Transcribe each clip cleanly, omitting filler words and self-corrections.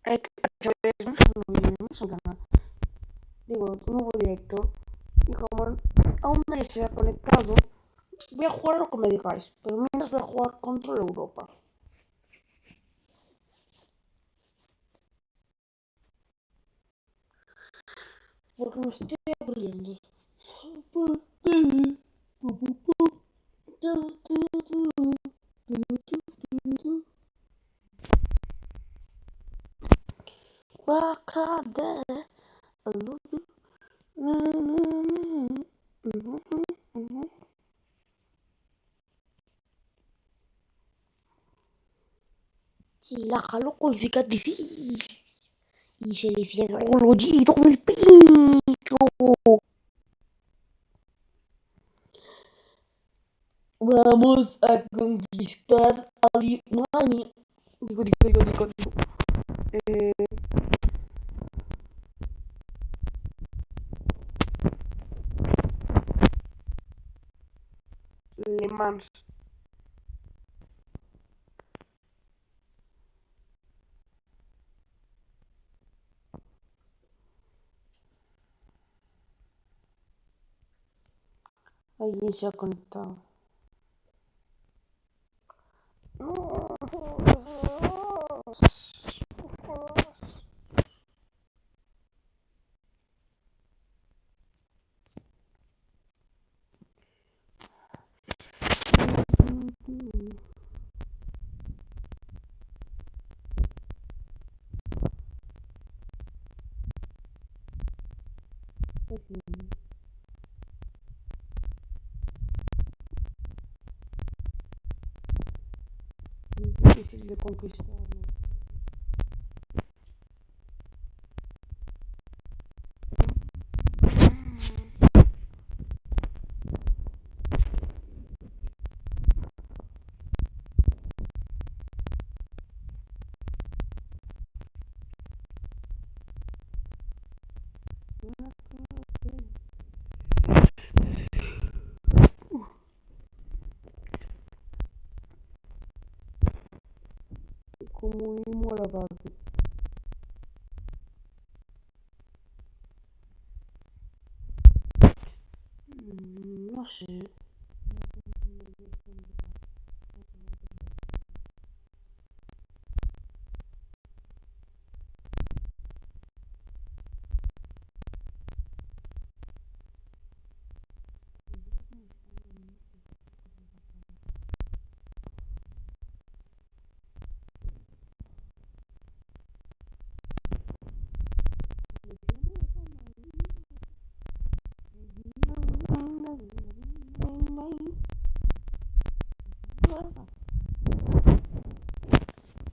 Es un vídeo, no es un canal. Digo, un nuevo directo. Y como aún nadie se ha conectado, voy a jugar lo que me digáis. Pero mientras voy a jugar Control Europa. Porque me estoy aburriendo. Wakanda, I love you. Si la jaló con cicatrices y se le cerró el hoyito del pecho. Vamos a conquistar Alemania. Digo. Eh, Le Mans. Alguien se ha conectado. No. Es difícil de conquistar. Como a la parte. No sé.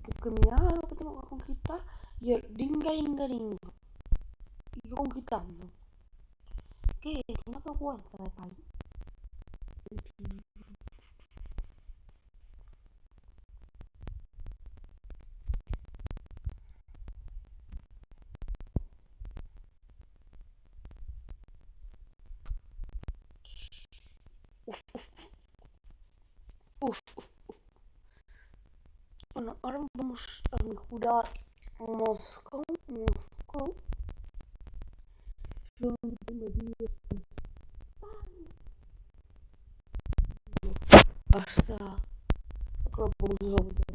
Porque mira lo que tengo que conquistar y el ringa. Y yo conquistando. ¿Qué es? Una vergüenza de país. Uf, uf, uf. Bueno, ahora vamos a mejorar Moscú. Yo no tengo días. Hasta. Creo que vamos a volver.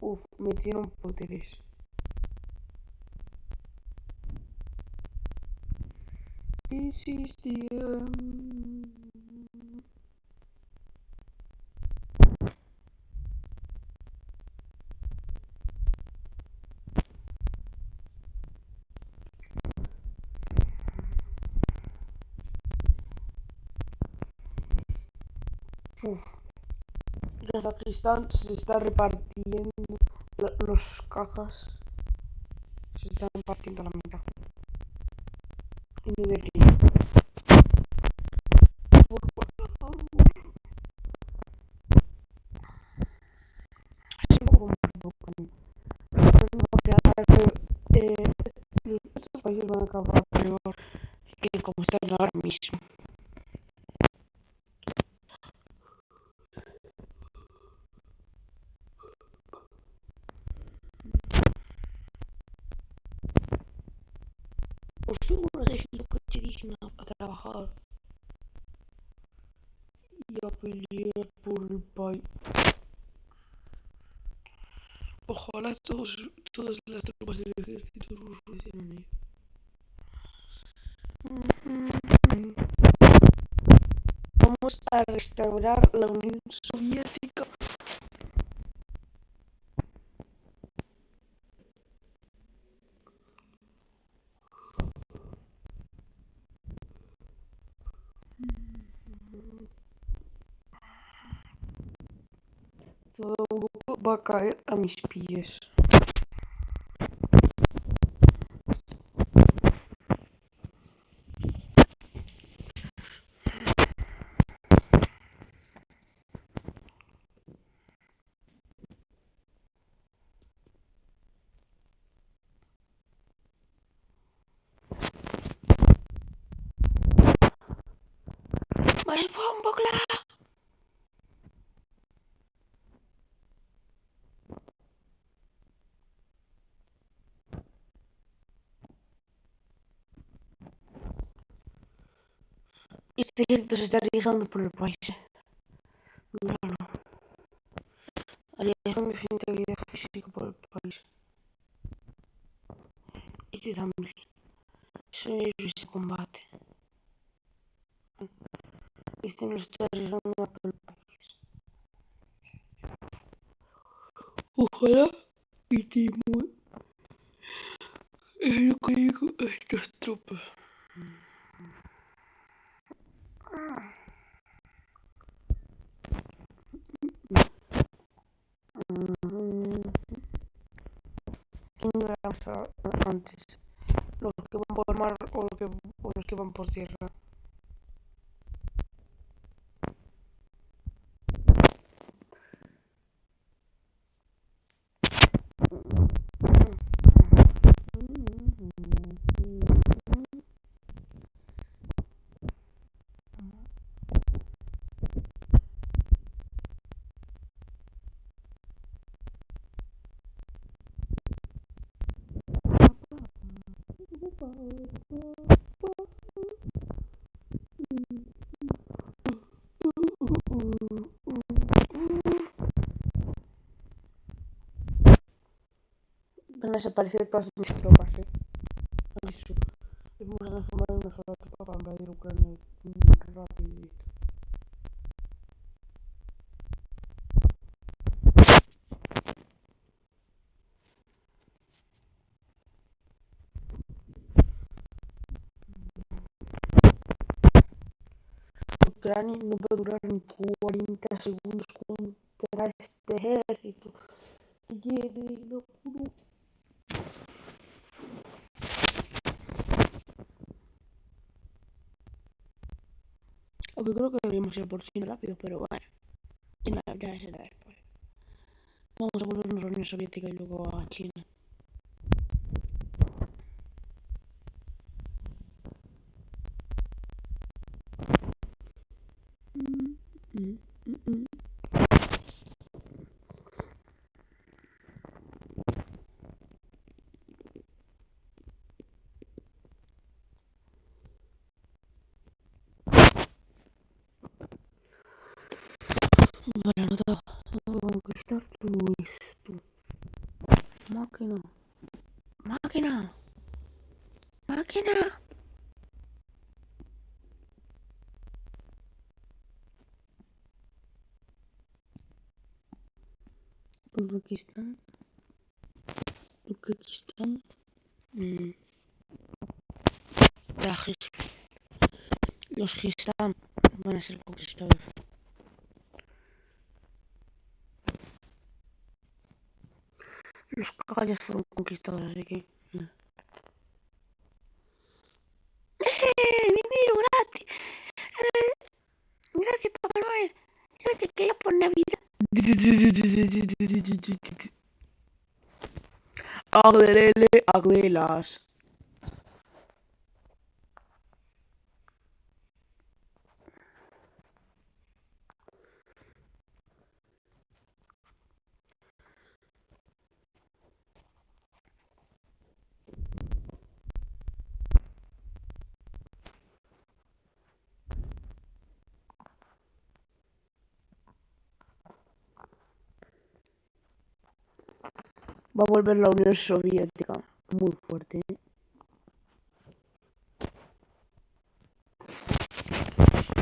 Uf, metieron poderes. This is the end. Uf, ya Sacristán se está repartiendo los cajas. Se están partiendo a la mitad. Y ni decir. Por favor. Es un poco más broken. Porque estos países van a acabar peor que como están ahora mismo. Pues seguro es lo que te dicen a trabajar y a pelear por el país. Ojalá todas las tropas del ejército ruso hicieran eso. Vamos a restaurar la Unión Soviética. Toda Europa va a caer a mis pies. ¡Más bombo, claro! Este ejército se está arriesgando por el país. Míralo. Arriesgando su integridad física por el país. Este también. Son héroes de combate. Este no está arriesgando nada por el país. Ojalá y Timur es lo que digo estas tropas. ¿Quién iba a pasar antes? ¿Los que van por mar o los que van por tierra? Van a desaparecer todas mis tropas, Aviso. Vamos a transformar en una sola tropa para invadir Ucrania rapidito. Ucrania no va a durar ni 40 segundos contra este ejército. Lleve locura. Aunque creo que deberíamos ir por China rápido, pero bueno. Ya será después. Vamos a volvernos a la Unión Soviética y luego a China. Vale, anotado. Tengo que conquistar todo esto. Máquina. Máquina. Máquina. Uzbekistán, Uzbekistán, Tajikistán. Los Gistán van a ser conquistados. Los Cagallas fueron conquistados, así que... ¡Dinero gratis! Gracias, Papá Noel. Lo que quería por Navidad. Aglelele, aglelas. Va a volver la Unión Soviética. Muy fuerte.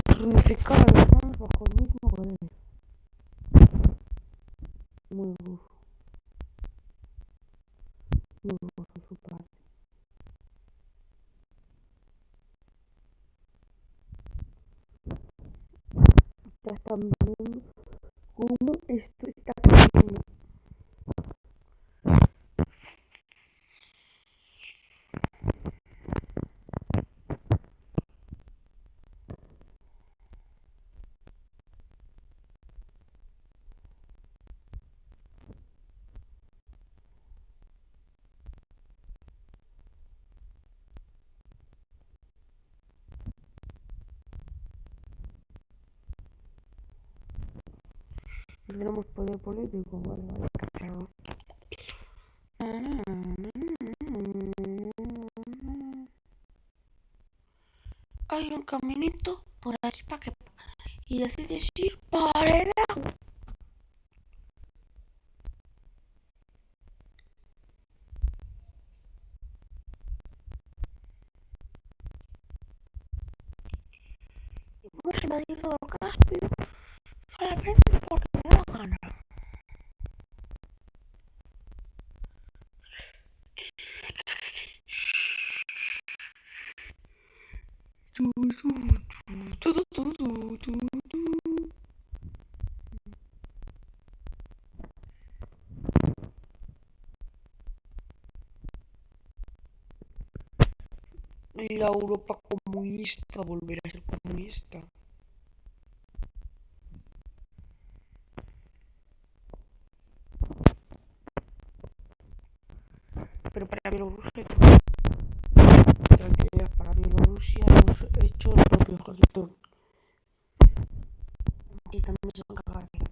Reunificar a los manos bajo el mismo poder. Muy ruso. Muy ruso su parte. Ya están viendo cómo esto está creciendo. Tenemos poder político, vale, vale, claro. Hay un caminito por aquí para que... Y decides ir para el agua. Vamos a invadir todo el Caspio solamente porque me da gana. La Europa comunista volverá a ser comunista. Pero para Bielorrusia, tranquilidad, para Bielorrusia hemos hecho el propio ejército. Y también se van a encargar de las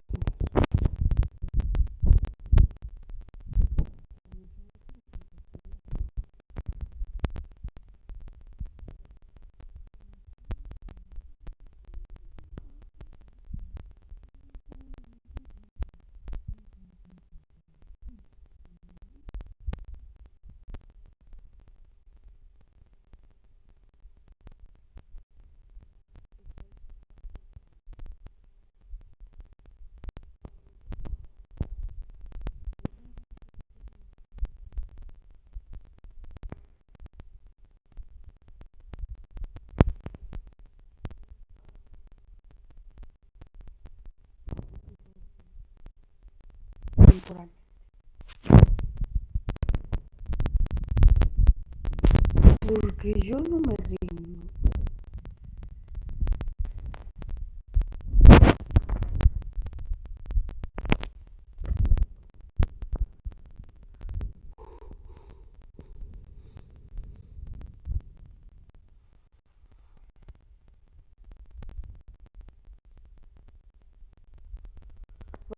temporales. Porque yo no me rindo.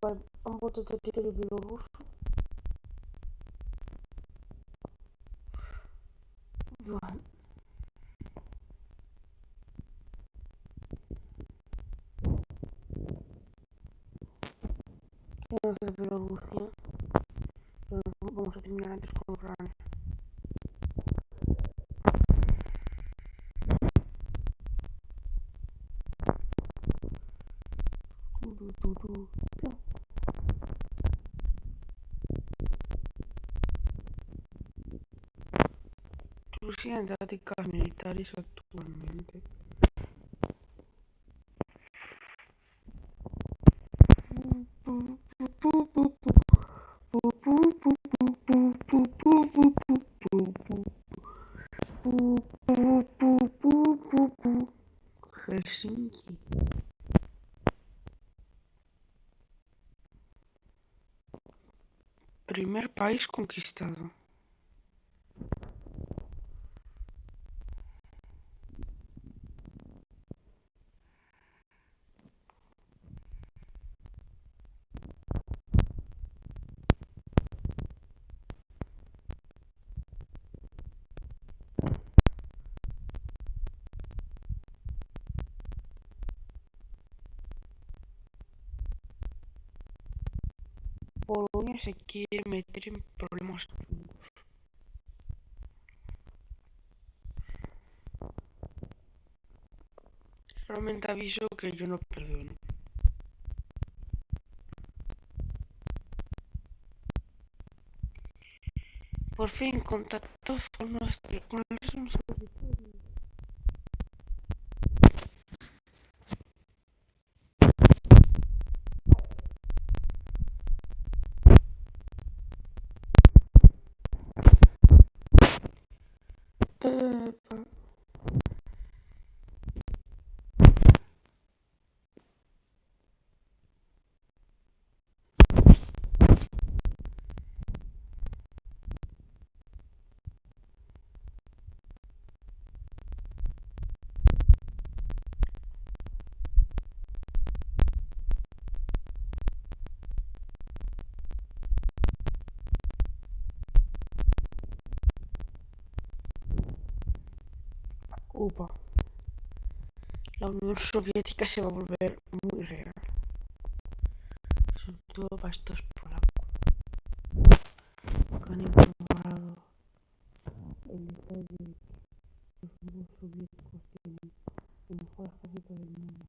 Vale, han vuelto territorio bielorruso. Vale. Vamos a hacer Bielorrusia. Pero vamos a terminar antes con Ucrania. Rusia en tácticas militares actualmente. Helsinki. Primer país conquistado. Polonia se quiere meter en problemas chungos. Solamente aviso que yo no perdono. Por fin contactó con los responsables. Epa. Upa. La Unión Soviética se va a volver muy real. Sobre todo para estos polacos que han incorporado el detalle de que los nuevos soviéticos tienen el mejor ejército del mundo.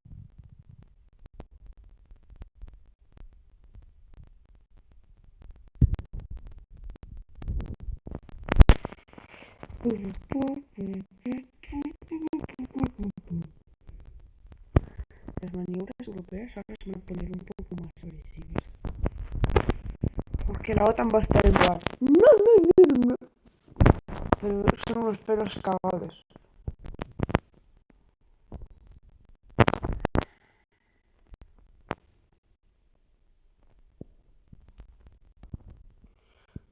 Las maniobras europeas ahora se van a poner un poco más agresivas. Porque la OTAN va a estar en plan. No. Pero son unos pelos cagados.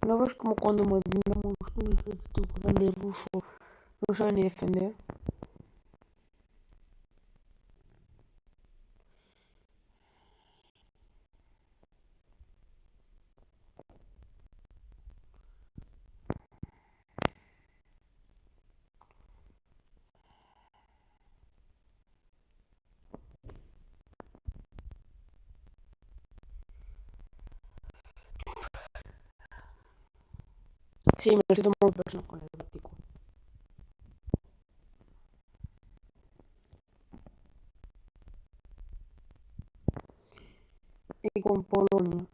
¿No ves como cuando mandamos un ejército grande ruso no sabe ni defender? Sí, me lo estoy tomando personal con el Báltico. Y con Polonia.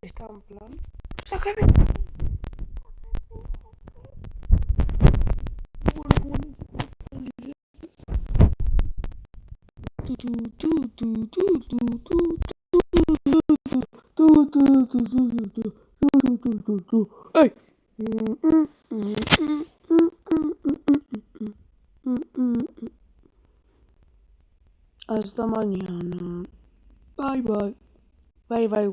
Está en plan. ¡Sácame! ¡Ey! Hasta mañana. Bye bye. Bye bye.